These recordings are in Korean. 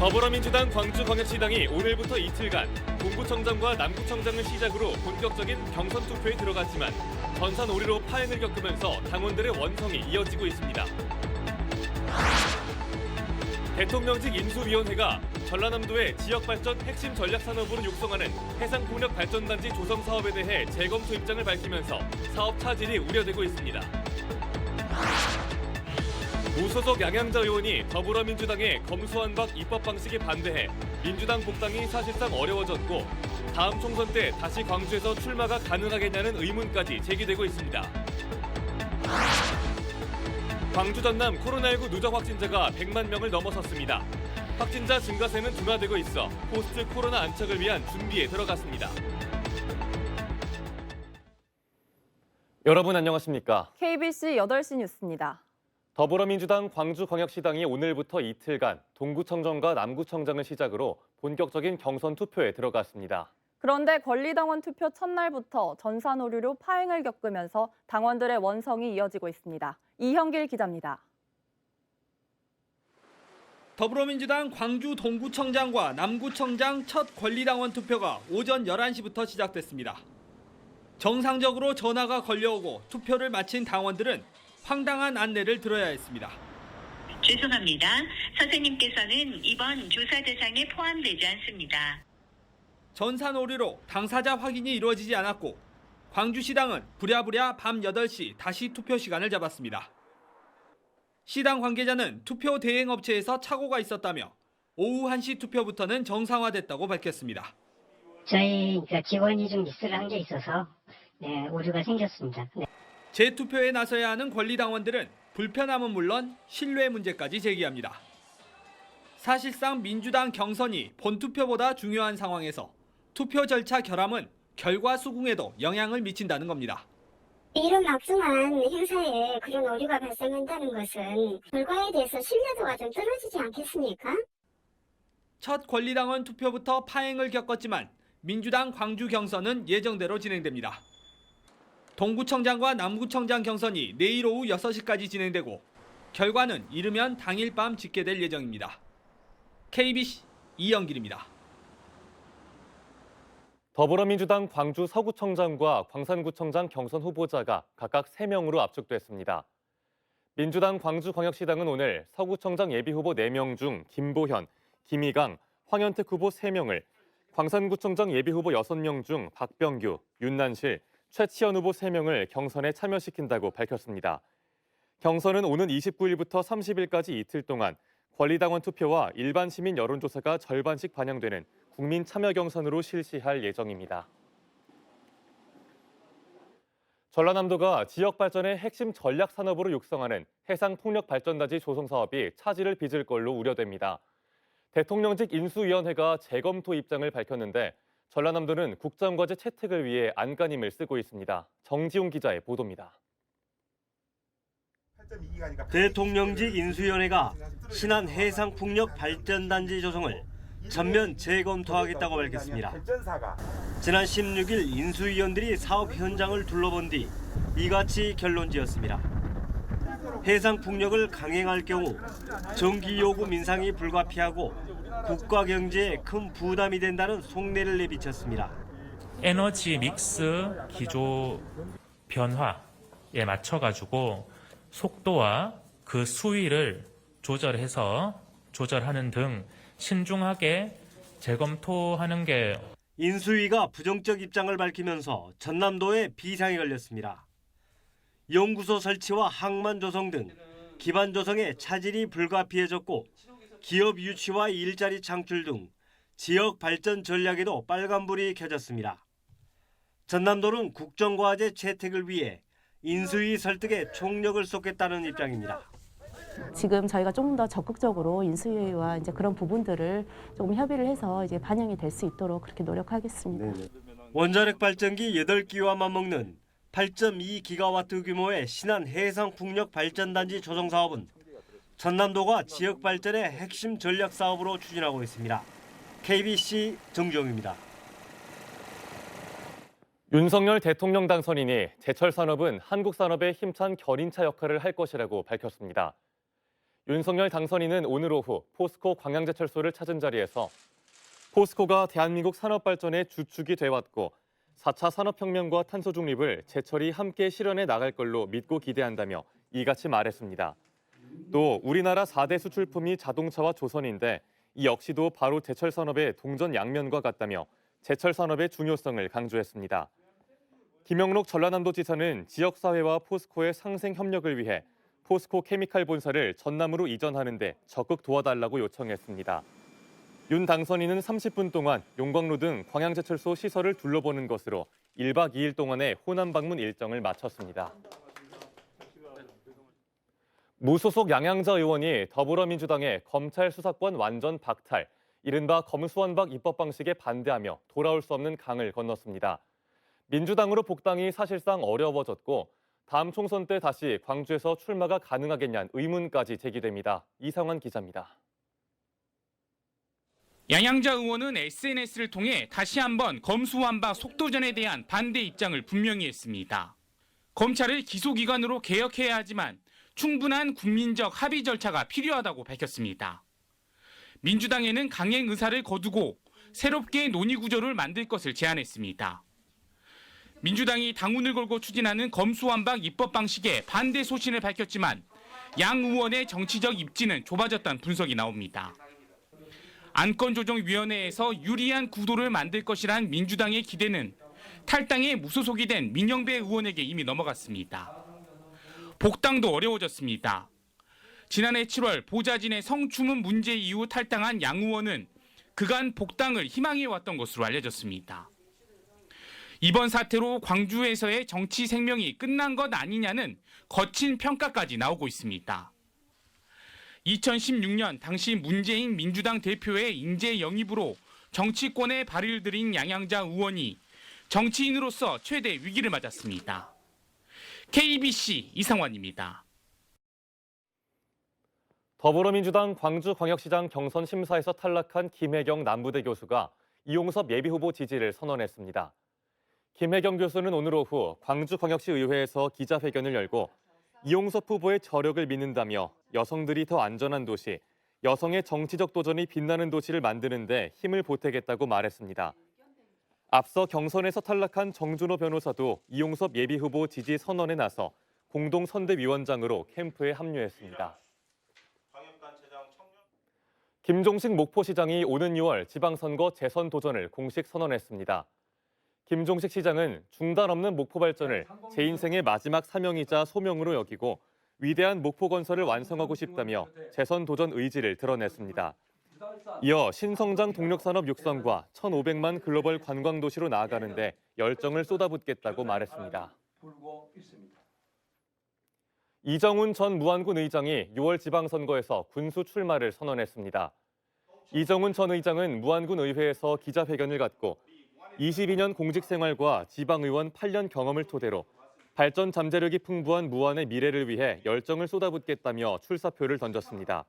더불어민주당 광주광역시당이 오늘부터 이틀간 동구청장과 남구청장을 시작으로 본격적인 경선 투표에 들어갔지만 전산오류로 파행을 겪으면서 당원들의 원성이 이어지고 있습니다. 대통령직 인수위원회가 전라남도의 지역발전 핵심 전략산업으로 육성하는 해상풍력발전단지 조성 사업에 대해 재검토 입장을 밝히면서 사업 차질이 우려되고 있습니다. 무소속 양양자 의원이 더불어민주당의 검수완박 입법 방식에 반대해 민주당 복당이 사실상 어려워졌고 다음 총선 때 다시 광주에서 출마가 가능하겠냐는 의문까지 제기되고 있습니다. 광주 전남 코로나19 누적 확진자가 100만 명을 넘어섰습니다. 확진자 증가세는 둔화되고 있어 포스트 코로나 안착을 위한 준비에 들어갔습니다. 여러분 안녕하십니까? KBC 8시 뉴스입니다. 더불어민주당 광주광역시당이 오늘부터 이틀간 동구청장과 남구청장을 시작으로 본격적인 경선 투표에 들어갔습니다. 그런데 권리당원 투표 첫날부터 전산 오류로 파행을 겪으면서 당원들의 원성이 이어지고 있습니다. 이형길 기자입니다. 더불어민주당 광주 동구청장과 남구청장 첫 권리당원 투표가 오전 11시부터 시작됐습니다. 정상적으로 전화가 걸려오고 투표를 마친 당원들은 황당한 안내를 들어야 했습니다. 죄송합니다. 선생님께서는 이번 조사 대상에 포함되지 않습니다. 전산 오류로 당사자 확인이 이루어지지 않았고 광주시당은 부랴부랴 밤 8시 다시 투표 시간을 잡았습니다. 시당 관계자는 투표 대행업체에서 착오가 있었다며 오후 1시 투표부터는 정상화됐다고 밝혔습니다. 저희 직원이 좀 미스를 한 게 있어서 오류가 생겼습니다. 재투표에 나서야 하는 권리당원들은 불편함은 물론 신뢰 문제까지 제기합니다. 사실상 민주당 경선이 본투표보다 중요한 상황에서 투표 절차 결함은 결과 수긍에도 영향을 미친다는 겁니다. 이런 막중한 행사에 그런 오류가 발생한다는 것은 결과에 대해서 신뢰도가 좀 떨어지지 않겠습니까? 첫 권리당원 투표부터 파행을 겪었지만 민주당 광주 경선은 예정대로 진행됩니다. 동구청장과 남구청장 경선이 내일 오후 6시까지 진행되고 결과는 이르면 당일 밤 집계될 예정입니다. KBC 이영길입니다. 더불어민주당 광주 서구청장과 광산구청장 경선 후보자가 각각 3명으로 압축됐습니다. 민주당 광주광역시당은 오늘 서구청장 예비후보 4명 중 김보현, 김희강, 황현택 후보 3명을, 광산구청장 예비후보 6명 중 박병규, 윤난실, 최치현 후보 3명을 경선에 참여시킨다고 밝혔습니다. 경선은 오는 29일부터 30일까지 이틀 동안 권리당원 투표와 일반 시민 여론조사가 절반씩 반영되는 국민 참여 경선으로 실시할 예정입니다. 전라남도가 지역 발전의 핵심 전략 산업으로 육성하는 해상 풍력 발전단지 조성 사업이 차질을 빚을 걸로 우려됩니다. 대통령직 인수위원회가 재검토 입장을 밝혔는데 전라남도는 국정과제 채택을 위해 안간힘을 쓰고 있습니다. 정지용 기자의 보도입니다. 대통령직 인수위원회가 신안 해상풍력 발전단지 조성을 전면 재검토하겠다고 밝혔습니다. 지난 16일 인수위원들이 사업 현장을 둘러본 뒤 이같이 결론지었습니다. 해상풍력을 강행할 경우 전기 요금 인상이 불가피하고 국가 경제에 큰 부담이 된다는 속내를 내비쳤습니다. 에너지 믹스 기조 변화에 맞춰가지고 속도와 그 수위를 조절하는 등 신중하게 재검토하는 게 인수위가 부정적 입장을 밝히면서 전남도에 비상이 걸렸습니다. 연구소 설치와 항만 조성 등 기반 조성에 차질이 불가피해졌고 기업 유치와 일자리 창출 등 지역 발전 전략에도 빨간불이 켜졌습니다. 전남도는 국정과제 채택을 위해 인수위 설득에 총력을 쏟겠다는 입장입니다. 지금 저희가 조금 더 적극적으로 인수위와 이제 그런 부분들을 조금 협의를 해서 이제 반영이 될 수 있도록 그렇게 노력하겠습니다. 원자력 발전기 8기와 맞먹는 8.2기가와트 규모의 신안 해상풍력 발전단지 조성 사업은 전남도가 지역 발전의 핵심 전략 사업으로 추진하고 있습니다. KBC 정주영입니다. 윤석열 대통령 당선인이 제철 산업은 한국 산업의 힘찬 견인차 역할을 할 것이라고 밝혔습니다. 윤석열 당선인은 오늘 오후 포스코 광양제철소를 찾은 자리에서 포스코가 대한민국 산업발전의 주축이 돼왔고 4차 산업혁명과 탄소 중립을 제철이 함께 실현해 나갈 걸로 믿고 기대한다며 이같이 말했습니다. 또 우리나라 4대 수출품이 자동차와 조선인데 이 역시도 바로 제철 산업의 동전 양면과 같다며 제철 산업의 중요성을 강조했습니다. 김영록 전라남도지사는 지역사회와 포스코의 상생 협력을 위해 포스코 케미칼 본사를 전남으로 이전하는 데 적극 도와달라고 요청했습니다. 윤 당선인은 30분 동안 용광로 등 광양제철소 시설을 둘러보는 것으로 1박 2일 동안의 호남 방문 일정을 마쳤습니다. 무소속 양양자 의원이 더불어민주당의 검찰 수사권 완전 박탈, 이른바 검수완박 입법 방식에 반대하며 돌아올 수 없는 강을 건넜습니다. 민주당으로 복당이 사실상 어려워졌고 다음 총선 때 다시 광주에서 출마가 가능하겠냐는 의문까지 제기됩니다. 이상환 기자입니다. 양양자 의원은 SNS를 통해 다시 한번 검수완박 속도전에 대한 반대 입장을 분명히 했습니다. 검찰을 기소기관으로 개혁해야 하지만 충분한 국민적 합의 절차가 필요하다고 밝혔습니다. 민주당에는 강행 의사를 거두고 새롭게 논의 구조를 만들 것을 제안했습니다. 민주당이 당운을 걸고 추진하는 검수완박 입법 방식에 반대 소신을 밝혔지만 양 의원의 정치적 입지는 좁아졌다는 분석이 나옵니다. 안건조정위원회에서 유리한 구도를 만들 것이란 민주당의 기대는 탈당에 무소속이 된 민영배 의원에게 이미 넘어갔습니다. 복당도 어려워졌습니다. 지난해 7월 보좌진의 성추문 문제 이후 탈당한 양 의원은 그간 복당을 희망해왔던 것으로 알려졌습니다. 이번 사태로 광주에서의 정치 생명이 끝난 것 아니냐는 거친 평가까지 나오고 있습니다. 2016년 당시 문재인 민주당 대표의 인재 영입으로 정치권에 발을 들인 양양자 의원이 정치인으로서 최대 위기를 맞았습니다. KBC 이상환입니다. 더불어민주당 광주광역시장 경선 심사에서 탈락한 김혜경 남부대 교수가 이용섭 예비후보 지지를 선언했습니다. 김혜경 교수는 오늘 오후 광주광역시의회에서 기자회견을 열고 이용섭 후보의 저력을 믿는다며 여성들이 더 안전한 도시, 여성의 정치적 도전이 빛나는 도시를 만드는 데 힘을 보태겠다고 말했습니다. 앞서 경선에서 탈락한 정준호 변호사도 이용섭 예비후보 지지 선언에 나서 공동선대위원장으로 캠프에 합류했습니다. 김종식 목포시장이 오는 6월 지방선거 재선 도전을 공식 선언했습니다. 김종식 시장은 중단 없는 목포 발전을 제 인생의 마지막 사명이자 소명으로 여기고 위대한 목포 건설을 완성하고 싶다며 재선 도전 의지를 드러냈습니다. 이어 신성장 동력산업 육성과 1,500만 글로벌 관광 도시로 나아가는데 열정을 쏟아붓겠다고 말했습니다. 이정훈 전 무안군 의장이 6월 지방선거에서 군수 출마를 선언했습니다. 이정훈 전 의장은 무안군 의회에서 기자회견을 갖고 22년 공직 생활과 지방의원 8년 경험을 토대로 발전 잠재력이 풍부한 무안의 미래를 위해 열정을 쏟아붓겠다며 출사표를 던졌습니다.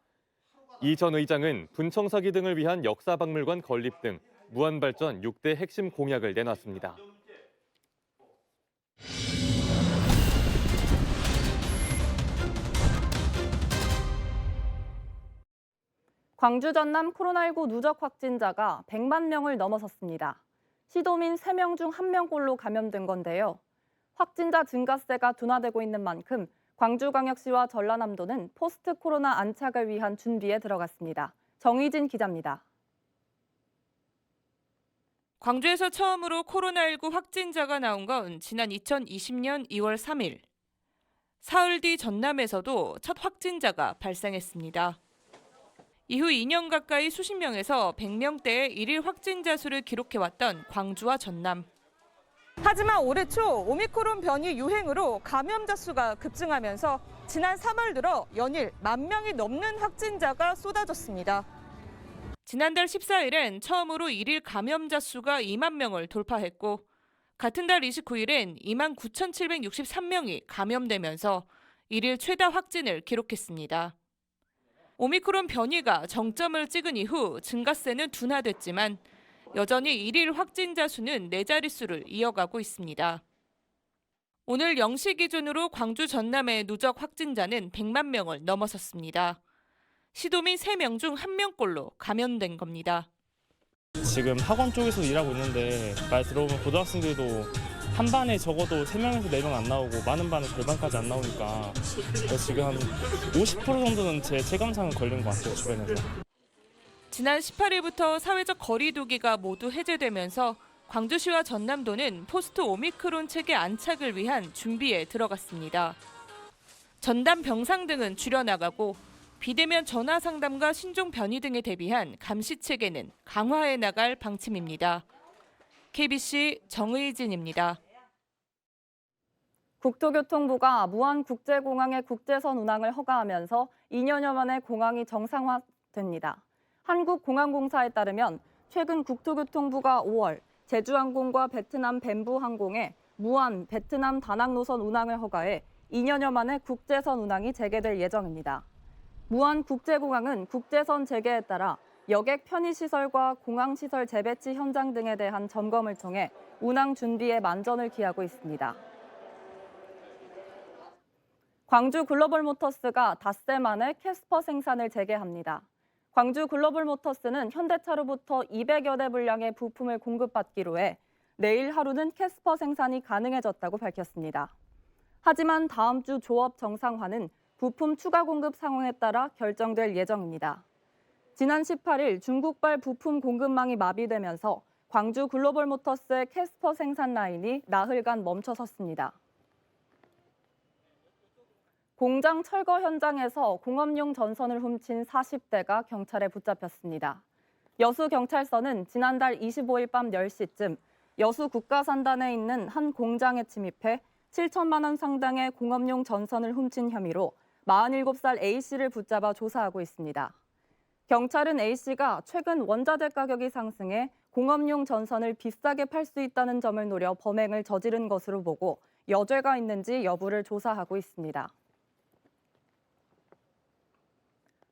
이 전 의장은 분청사기 등을 위한 역사박물관 건립 등 무안 발전 6대 핵심 공약을 내놨습니다. 광주 전남 코로나19 누적 확진자가 100만 명을 넘어섰습니다. 시도민 3명 중 1명꼴로 감염된 건데요. 확진자 증가세가 둔화되고 있는 만큼 광주광역시와 전라남도는 포스트 코로나 안착을 위한 준비에 들어갔습니다. 정희진 기자입니다. 광주에서 처음으로 코로나19 확진자가 나온 건 지난 2020년 2월 3일. 사흘 뒤 전남에서도 첫 확진자가 발생했습니다. 이후 2년 가까이 수십 명에서 100명대의 일일 확진자 수를 기록해왔던 광주와 전남. 하지만 올해 초 오미크론 변이 유행으로 감염자 수가 급증하면서 지난 3월 들어 연일 10,000명이 넘는 확진자가 쏟아졌습니다. 지난달 14일엔 처음으로 일일 감염자 수가 2만 명을 돌파했고 같은 달 29일엔 29,763명이 감염되면서 일일 최다 확진을 기록했습니다. 오미크론 변이가 정점을 찍은 이후 증가세는 둔화됐지만 여전히 일일 확진자 수는 4자릿수를 이어가고 있습니다. 오늘 0시 기준으로 광주 전남의 누적 확진자는 100만 명을 넘어섰습니다. 시도민 3명 중 1명꼴로 감염된 겁니다. 지금 학원 쪽에서 일하고 있는데 말 들어보면 고등학생들도 한 반에 적어도 3명에서 4명 안 나오고 많은 반은 절반까지 안 나오니까 지금 한 50% 정도는 제 체감상은 걸린 것 같아요, 주변에서. 지난 18일부터 사회적 거리 두기가 모두 해제되면서 광주시와 전남도는 포스트 오미크론 체계 안착을 위한 준비에 들어갔습니다. 전담 병상 등은 줄여나가고 비대면 전화 상담과 신종 변이 등에 대비한 감시 체계는 강화해 나갈 방침입니다. KBC 정의진입니다. 국토교통부가 무안국제공항의 국제선 운항을 허가하면서 2년여 만에 공항이 정상화됩니다. 한국공항공사에 따르면 최근 국토교통부가 5월 제주항공과 베트남 벤부항공의 무안 베트남 다낭 노선 운항을 허가해 2년여 만에 국제선 운항이 재개될 예정입니다. 무안국제공항은 국제선 재개에 따라 여객 편의시설과 공항시설 재배치 현장 등에 대한 점검을 통해 운항 준비에 만전을 기하고 있습니다. 광주 글로벌모터스가 닷새 만에 캐스퍼 생산을 재개합니다. 광주 글로벌모터스는 현대차로부터 200여 대 분량의 부품을 공급받기로 해 내일 하루는 캐스퍼 생산이 가능해졌다고 밝혔습니다. 하지만 다음 주 조업 정상화는 부품 추가 공급 상황에 따라 결정될 예정입니다. 지난 18일 중국발 부품 공급망이 마비되면서 광주 글로벌모터스의 캐스퍼 생산 라인이 나흘간 멈춰섰습니다. 공장 철거 현장에서 공업용 전선을 훔친 40대가 경찰에 붙잡혔습니다. 여수경찰서는 지난달 25일 밤 10시쯤 여수 국가산단에 있는 한 공장에 침입해 7천만 원 상당의 공업용 전선을 훔친 혐의로 47살 A씨를 붙잡아 조사하고 있습니다. 경찰은 A씨가 최근 원자재 가격이 상승해 공업용 전선을 비싸게 팔 수 있다는 점을 노려 범행을 저지른 것으로 보고 여죄가 있는지 여부를 조사하고 있습니다.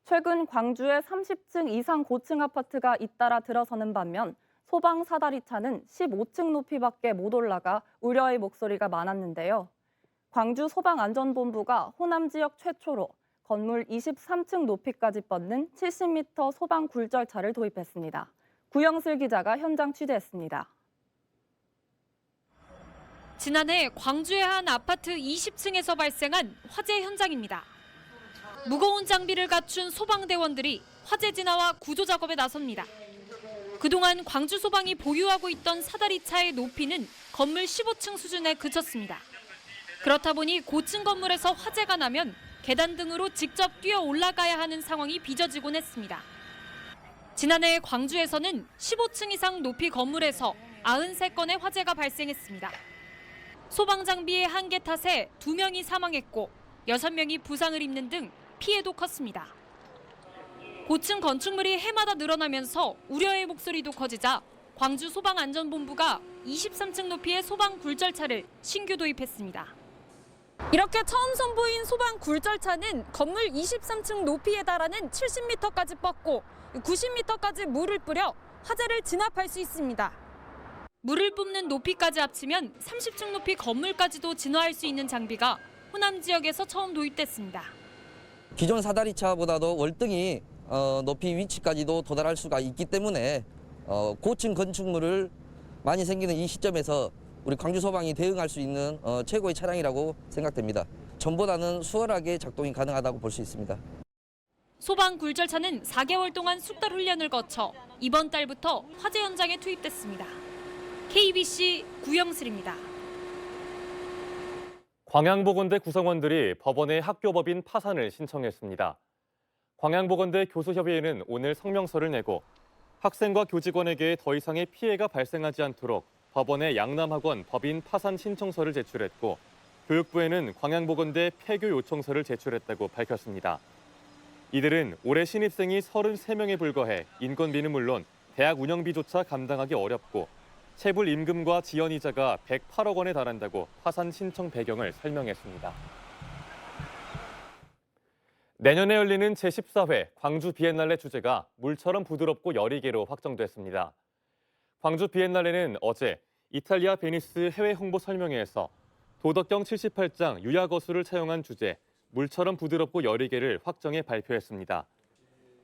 최근 광주의 30층 이상 고층 아파트가 잇따라 들어서는 반면 소방 사다리차는 15층 높이밖에 못 올라가 우려의 목소리가 많았는데요. 광주 소방안전본부가 호남 지역 최초로 건물 23층 높이까지 뻗는 70m 소방 굴절차를 도입했습니다. 구영슬 기자가 현장 취재했습니다. 지난해 광주의 한 아파트 20층에서 발생한 화재 현장입니다. 무거운 장비를 갖춘 소방대원들이 화재 진화와 구조 작업에 나섭니다. 그동안 광주 소방이 보유하고 있던 사다리차의 높이는 건물 15층 수준에 그쳤습니다. 그렇다 보니 고층 건물에서 화재가 나면 계단 등으로 직접 뛰어 올라가야 하는 상황이 빚어지곤 했습니다. 지난해 광주에서는 15층 이상 높이 건물에서 93건의 화재가 발생했습니다. 소방 장비의 한계 탓에 2명이 사망했고 6명이 부상을 입는 등 피해도 컸습니다. 고층 건축물이 해마다 늘어나면서 우려의 목소리도 커지자 광주 소방안전본부가 23층 높이의 소방 굴절차를 신규 도입했습니다. 이렇게 처음 선보인 소방 굴절차는 건물 23층 높이에 달하는 70m까지 뻗고 90m까지 물을 뿌려 화재를 진압할 수 있습니다. 물을 뿜는 높이까지 합치면 30층 높이 건물까지도 진화할 수 있는 장비가 호남 지역에서 처음 도입됐습니다. 기존 사다리차보다도 월등히 높이 위치까지도 도달할 수가 있기 때문에 고층 건축물을 많이 생기는 이 시점에서 우리 광주 소방이 대응할 수 있는 최고의 차량이라고 생각됩니다. 전보다는 수월하게 작동이 가능하다고 볼 수 있습니다. 소방 굴절차는 4개월 동안 숙달 훈련을 거쳐 이번 달부터 화재 현장에 투입됐습니다. KBC 구영슬입니다. 광양보건대 구성원들이 법원에 학교법인 파산을 신청했습니다. 광양보건대 교수협의회는 오늘 성명서를 내고 학생과 교직원에게 더 이상의 피해가 발생하지 않도록 법원에 양남학원 법인 파산 신청서를 제출했고 교육부에는 광양보건대 폐교 요청서를 제출했다고 밝혔습니다. 이들은 올해 신입생이 33명에 불과해 인건비는 물론 대학 운영비조차 감당하기 어렵고 체불 임금과 지연이자가 108억 원에 달한다고 파산 신청 배경을 설명했습니다. 내년에 열리는 제14회 광주 비엔날레 주제가 물처럼 부드럽고 여리게로 확정됐습니다. 광주 비엔날레는 어제 이탈리아 베니스 해외 홍보 설명회에서 도덕경 78장 유야거수를 차용한 주제 물처럼 부드럽고 여리게를 확정해 발표했습니다.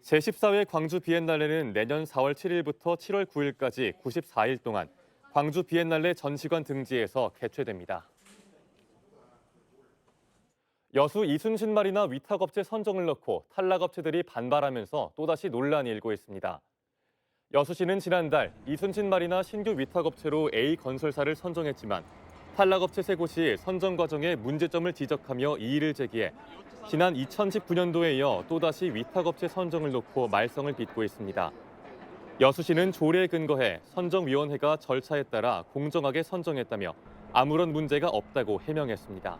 제14회 광주 비엔날레는 내년 4월 7일부터 7월 9일까지 94일 동안 광주 비엔날레 전시관 등지에서 개최됩니다. 여수 이순신 마리나 위탁업체 선정을 놓고 탈락업체들이 반발하면서 또다시 논란이 일고 있습니다. 여수시는 지난달 이순신 마리나 신규 위탁업체로 A건설사를 선정했지만 탈락업체 3곳이 선정 과정에 문제점을 지적하며 이의를 제기해 지난 2019년도에 이어 또다시 위탁업체 선정을 놓고 말썽을 빚고 있습니다. 여수시는 조례에 근거해 선정위원회가 절차에 따라 공정하게 선정했다며 아무런 문제가 없다고 해명했습니다.